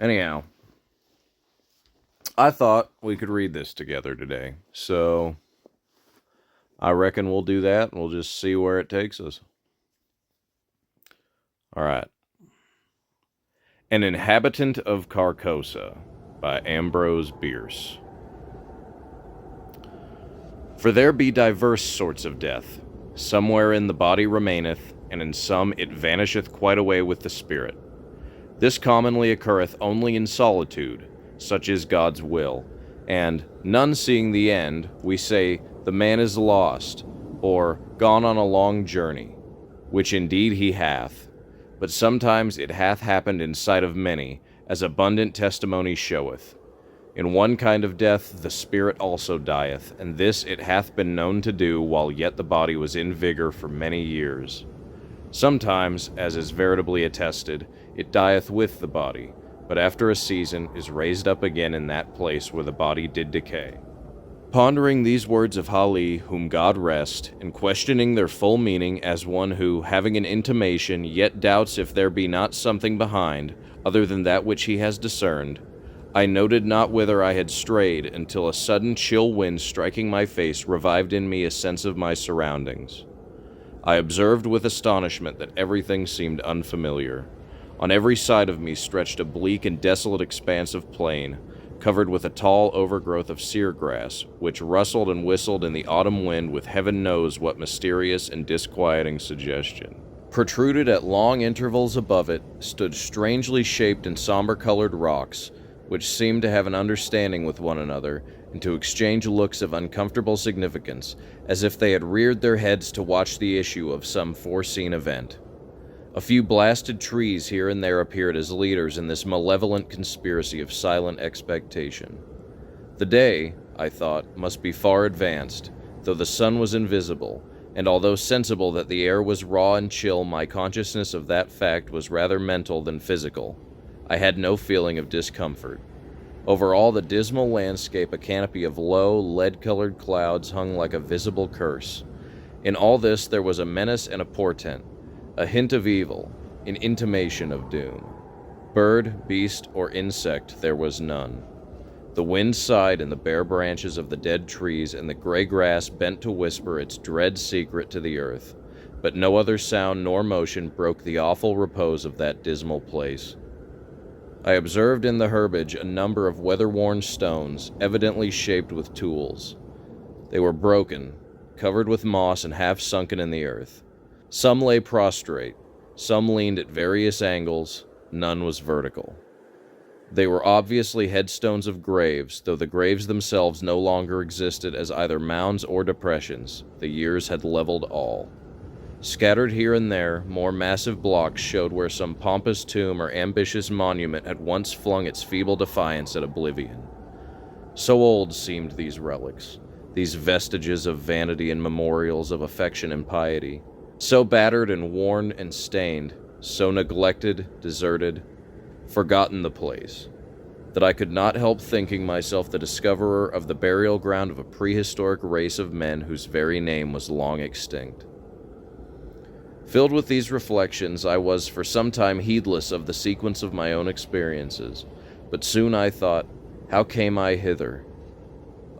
Anyhow, I thought we could read this together today. So I reckon we'll do that and we'll just see where it takes us. All right. An Inhabitant of Carcosa by Ambrose Bierce. For there be diverse sorts of death. Somewhere in the body remaineth, and in some it vanisheth quite away with the spirit. This commonly occurreth only in solitude, such is God's will, and, none seeing the end, we say, the man is lost, or gone on a long journey, which indeed he hath. But sometimes it hath happened in sight of many, as abundant testimony showeth. In one kind of death the spirit also dieth, and this it hath been known to do while yet the body was in vigor for many years. Sometimes, as is veritably attested, it dieth with the body, but after a season is raised up again in that place where the body did decay. Pondering these words of Hali, whom God rest, and questioning their full meaning as one who, having an intimation, yet doubts if there be not something behind, other than that which he has discerned, I noted not whither I had strayed until a sudden chill wind striking my face revived in me a sense of my surroundings. I observed with astonishment that everything seemed unfamiliar. On every side of me stretched a bleak and desolate expanse of plain, covered with a tall overgrowth of sere grass, which rustled and whistled in the autumn wind with heaven knows what mysterious and disquieting suggestion. Protruded at long intervals above it stood strangely shaped and somber-colored rocks, which seemed to have an understanding with one another and to exchange looks of uncomfortable significance, as if they had reared their heads to watch the issue of some foreseen event. A few blasted trees here and there appeared as leaders in this malevolent conspiracy of silent expectation. The day, I thought, must be far advanced, though the sun was invisible, and although sensible that the air was raw and chill, my consciousness of that fact was rather mental than physical. I had no feeling of discomfort. Over all the dismal landscape a canopy of low, lead-colored clouds hung like a visible curse. In all this there was a menace and a portent, a hint of evil, an intimation of doom. Bird, beast, or insect there was none. The wind sighed in the bare branches of the dead trees, and the gray grass bent to whisper its dread secret to the earth, but no other sound nor motion broke the awful repose of that dismal place. I observed in the herbage a number of weather-worn stones, evidently shaped with tools. They were broken, covered with moss and half sunken in the earth. Some lay prostrate, some leaned at various angles, none was vertical. They were obviously headstones of graves, though the graves themselves no longer existed as either mounds or depressions. The years had leveled all. Scattered here and there, more massive blocks showed where some pompous tomb or ambitious monument had once flung its feeble defiance at oblivion. So old seemed these relics, these vestiges of vanity and memorials of affection and piety, so battered and worn and stained, so neglected, deserted, forgotten the place, that I could not help thinking myself the discoverer of the burial ground of a prehistoric race of men whose very name was long extinct. Filled with these reflections, I was for some time heedless of the sequence of my own experiences, but soon I thought, how came I hither?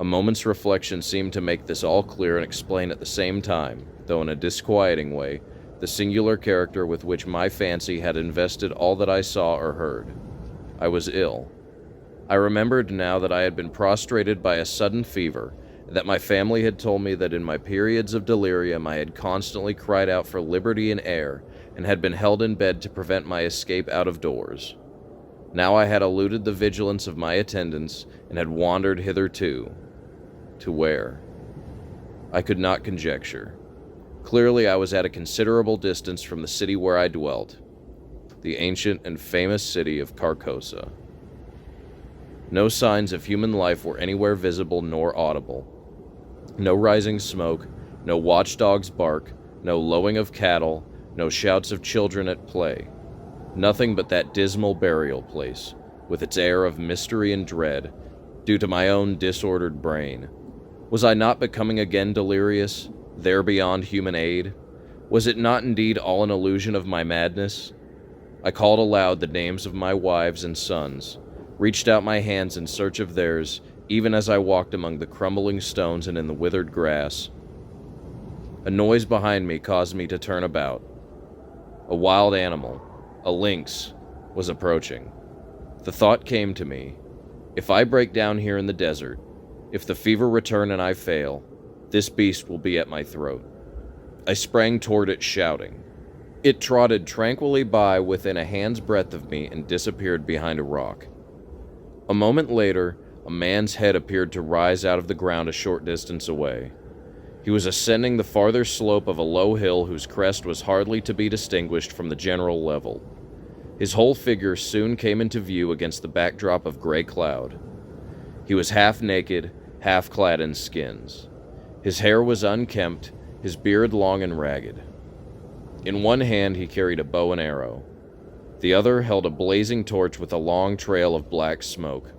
A moment's reflection seemed to make this all clear and explain at the same time, though in a disquieting way, the singular character with which my fancy had invested all that I saw or heard. I was ill. I remembered now that I had been prostrated by a sudden fever, and that my family had told me that in my periods of delirium I had constantly cried out for liberty and air, and had been held in bed to prevent my escape out of doors. Now I had eluded the vigilance of my attendants, and had wandered hitherto. To where? I could not conjecture. Clearly I was at a considerable distance from the city where I dwelt, the ancient and famous city of Carcosa. No signs of human life were anywhere visible nor audible. No rising smoke, no watchdog's bark, no lowing of cattle, no shouts of children at play. Nothing but that dismal burial place, with its air of mystery and dread, due to my own disordered brain. Was I not becoming again delirious, there beyond human aid? Was it not indeed all an illusion of my madness? I called aloud the names of my wives and sons, reached out my hands in search of theirs, even as I walked among the crumbling stones and in the withered grass. A noise behind me caused me to turn about. A wild animal, a lynx, was approaching. The thought came to me, if I break down here in the desert, if the fever return and I fail, this beast will be at my throat. I sprang toward it, shouting. It trotted tranquilly by within a hand's breadth of me and disappeared behind a rock. A moment later, a man's head appeared to rise out of the ground a short distance away. He was ascending the farther slope of a low hill whose crest was hardly to be distinguished from the general level. His whole figure soon came into view against the backdrop of gray cloud. He was half naked, half clad in skins. His hair was unkempt, his beard long and ragged. In one hand he carried a bow and arrow. The other held a blazing torch with a long trail of black smoke.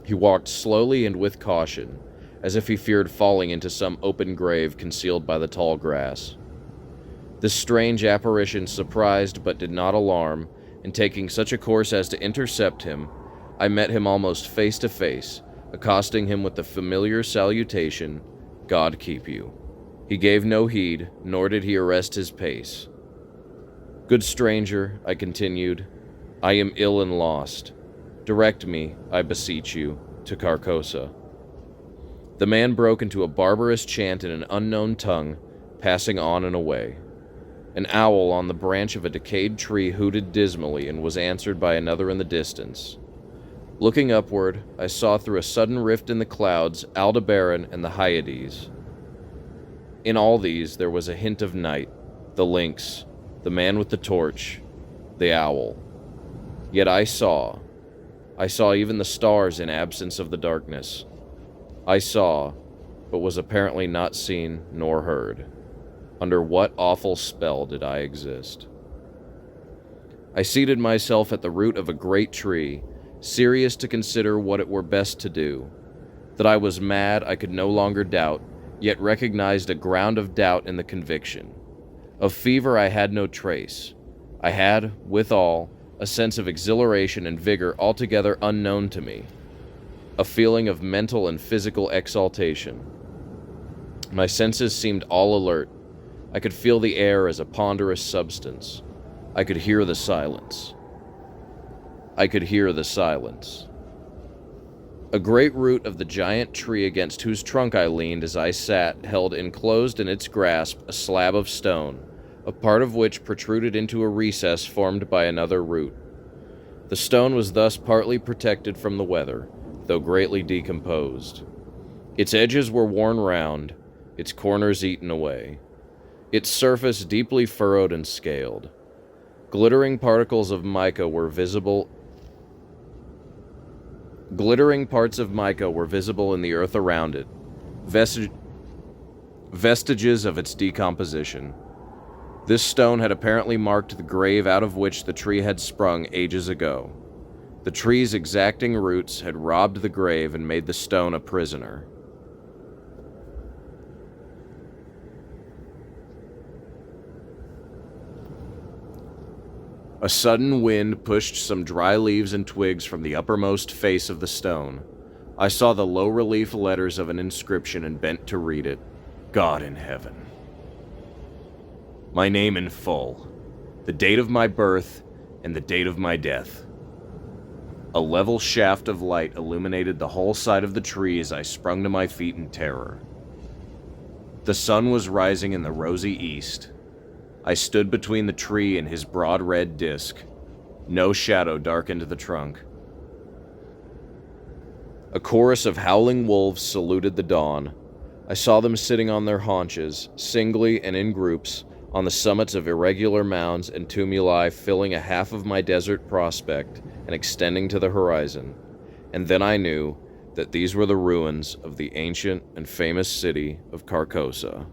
He walked slowly and with caution, as if he feared falling into some open grave concealed by the tall grass. This strange apparition surprised but did not alarm, and taking such a course as to intercept him, I met him almost face to face, accosting him with the familiar salutation, "God keep you." He gave no heed, nor did he arrest his pace. "Good stranger," I continued, "I am ill and lost. Direct me, I beseech you, to Carcosa." The man broke into a barbarous chant in an unknown tongue, passing on and away. An owl on the branch of a decayed tree hooted dismally and was answered by another in the distance. Looking upward, I saw through a sudden rift in the clouds Aldebaran and the Hyades. In all these there was a hint of night, the lynx, the man with the torch, the owl. Yet I saw even the stars in absence of the darkness. I saw, but was apparently not seen nor heard. Under what awful spell did I exist? I seated myself at the root of a great tree, serious to consider what it were best to do. That I was mad I could no longer doubt, yet recognized a ground of doubt in the conviction. Of fever I had no trace. I had, withal, a sense of exhilaration and vigor altogether unknown to me, a feeling of mental and physical exaltation. My senses seemed all alert. I could feel the air as a ponderous substance. I could hear the silence. A great root of the giant tree against whose trunk I leaned as I sat held enclosed in its grasp a slab of stone, a part of which protruded into a recess formed by another root. The stone was thus partly protected from the weather, though greatly decomposed. Its edges were worn round, its corners eaten away, its surface deeply furrowed and scaled. Glittering parts of mica were visible in the earth around it, vestiges of its decomposition. This stone had apparently marked the grave out of which the tree had sprung ages ago. The tree's exacting roots had robbed the grave and made the stone a prisoner. A sudden wind pushed some dry leaves and twigs from the uppermost face of the stone. I saw the low-relief letters of an inscription and bent to read it. God in heaven. My name in full, the date of my birth, and the date of my death. A level shaft of light illuminated the whole side of the tree as I sprung to my feet in terror. The sun was rising in the rosy east. I stood between the tree and his broad red disk. No shadow darkened the trunk. A chorus of howling wolves saluted the dawn. I saw them sitting on their haunches, singly and in groups, on the summits of irregular mounds and tumuli filling a half of my desert prospect and extending to the horizon. And then I knew that these were the ruins of the ancient and famous city of Carcosa.